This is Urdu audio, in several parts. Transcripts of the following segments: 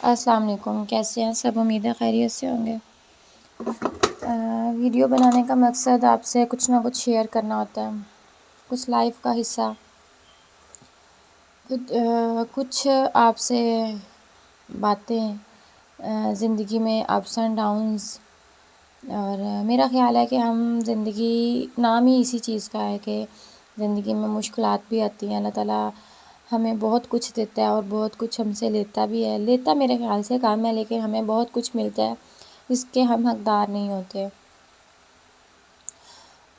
السلام علیکم، کیسے ہیں سب؟ امید ہے خیریت سے ہوں گے۔ ویڈیو بنانے کا مقصد آپ سے کچھ نہ کچھ شیئر کرنا ہوتا ہے، کچھ لائف کا حصہ، کچھ آپ سے باتیں، زندگی میں اپس اینڈ ڈاؤنز۔ اور میرا خیال ہے کہ ہم زندگی نام ہی اسی چیز کا ہے کہ زندگی میں مشکلات بھی آتی ہیں۔ اللہ تعالیٰ ہمیں بہت کچھ دیتا ہے اور بہت کچھ ہم سے لیتا بھی ہے۔ لیتا میرے خیال سے کام ہے، لیکن ہمیں بہت کچھ ملتا ہے جس کے ہم حقدار نہیں ہوتے۔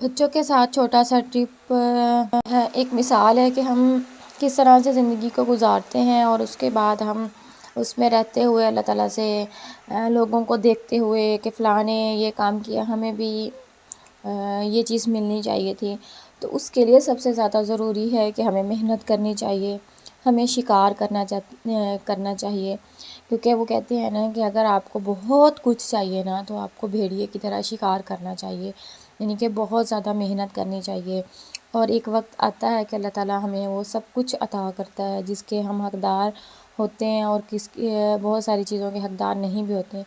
بچوں کے ساتھ چھوٹا سا ٹرپ ایک مثال ہے کہ ہم کس طرح سے زندگی کو گزارتے ہیں، اور اس کے بعد ہم اس میں رہتے ہوئے اللہ تعالیٰ سے لوگوں کو دیکھتے ہوئے کہ فلاں نے یہ کام کیا، ہمیں بھی یہ چیز ملنی چاہیے تھی۔ تو اس کے لیے سب سے زیادہ ضروری ہے کہ ہمیں محنت کرنی چاہیے، ہمیں شکار کرنا چاہیے، کیونکہ وہ کہتے ہیں نا کہ اگر آپ کو بہت کچھ چاہیے نا تو آپ کو بھیڑیے کی طرح شکار کرنا چاہیے، یعنی کہ بہت زیادہ محنت کرنی چاہیے۔ اور ایک وقت آتا ہے کہ اللہ تعالیٰ ہمیں وہ سب کچھ عطا کرتا ہے جس کے ہم حقدار ہوتے ہیں، اور بہت ساری چیزوں کے حقدار نہیں بھی ہوتے۔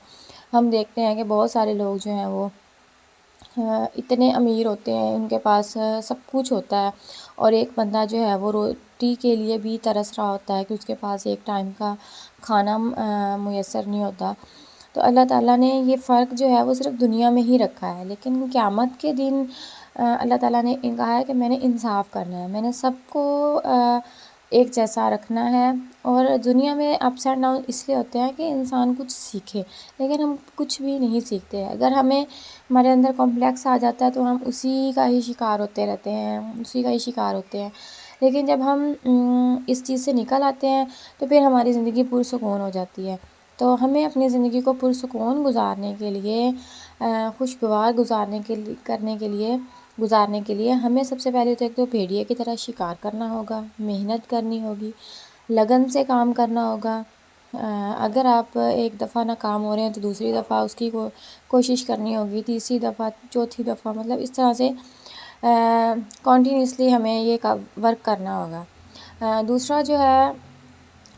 ہم دیکھتے ہیں کہ بہت سارے لوگ جو ہیں وہ اتنے امیر ہوتے ہیں، ان کے پاس سب کچھ ہوتا ہے، اور ایک بندہ جو ہے وہ روٹی کے لیے بھی ترس رہا ہوتا ہے کہ اس کے پاس ایک ٹائم کا کھانا میسر نہیں ہوتا۔ تو اللہ تعالیٰ نے یہ فرق جو ہے وہ صرف دنیا میں ہی رکھا ہے، لیکن قیامت کے دن اللہ تعالیٰ نے کہا ہے کہ میں نے انصاف کرنا ہے، میں نے سب کو ایک جیسا رکھنا ہے۔ اور دنیا میں اپس اینڈ ڈاؤن اس لیے ہوتے ہیں کہ انسان کچھ سیکھے، لیکن ہم کچھ بھی نہیں سیکھتے۔ اگر ہمارے اندر کمپلیکس آ جاتا ہے تو ہم اسی کا ہی شکار ہوتے رہتے ہیں، اسی کا ہی شکار ہوتے ہیں۔ لیکن جب ہم اس چیز سے نکل آتے ہیں تو پھر ہماری زندگی پرسکون ہو جاتی ہے۔ تو ہمیں اپنی زندگی کو پرسکون گزارنے کے لیے، خوشگوار گزارنے کے لیے ہمیں سب سے پہلے تو ایک تو بھیڑیے کی طرح شکار کرنا ہوگا، محنت کرنی ہوگی، لگن سے کام کرنا ہوگا۔ اگر آپ ایک دفعہ ناکام ہو رہے ہیں تو دوسری دفعہ اس کی کوشش کرنی ہوگی، تیسری دفعہ، چوتھی دفعہ، مطلب اس طرح سے کنٹینیوسلی ہمیں یہ ورک کرنا ہوگا۔ دوسرا جو ہے،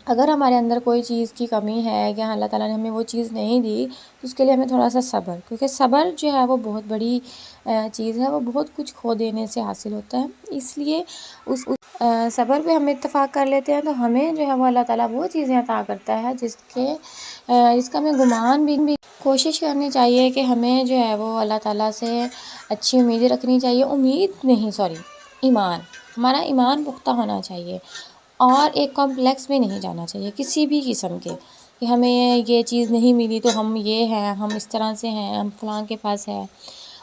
اگر ہمارے اندر کوئی چیز کی کمی ہے کہ اللہ تعالیٰ نے ہمیں وہ چیز نہیں دی تو اس کے لیے ہمیں تھوڑا سا صبر، کیونکہ صبر جو ہے وہ بہت بڑی چیز ہے، وہ بہت کچھ کھو دینے سے حاصل ہوتا ہے۔ اس لیے اس صبر پہ ہم اتفاق کر لیتے ہیں تو ہمیں جو ہے وہ اللہ تعالیٰ وہ چیزیں عطا کرتا ہے جس کا ہمیں گمان بھی کوشش کرنی چاہیے کہ ہمیں جو ہے وہ اللہ تعالیٰ سے اچھی امیدیں رکھنی چاہیے۔ ایمان، ہمارا ایمان پختہ ہونا چاہیے، اور ایک کمپلیکس میں نہیں جانا چاہیے کسی بھی قسم کے کہ ہمیں یہ چیز نہیں ملی تو ہم یہ ہیں، ہم اس طرح سے ہیں، ہم فلاں کے پاس ہے۔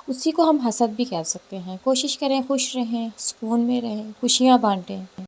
اسی کو ہم حسد بھی کہہ سکتے ہیں۔ کوشش کریں خوش رہیں، سکون میں رہیں، خوشیاں بانٹیں۔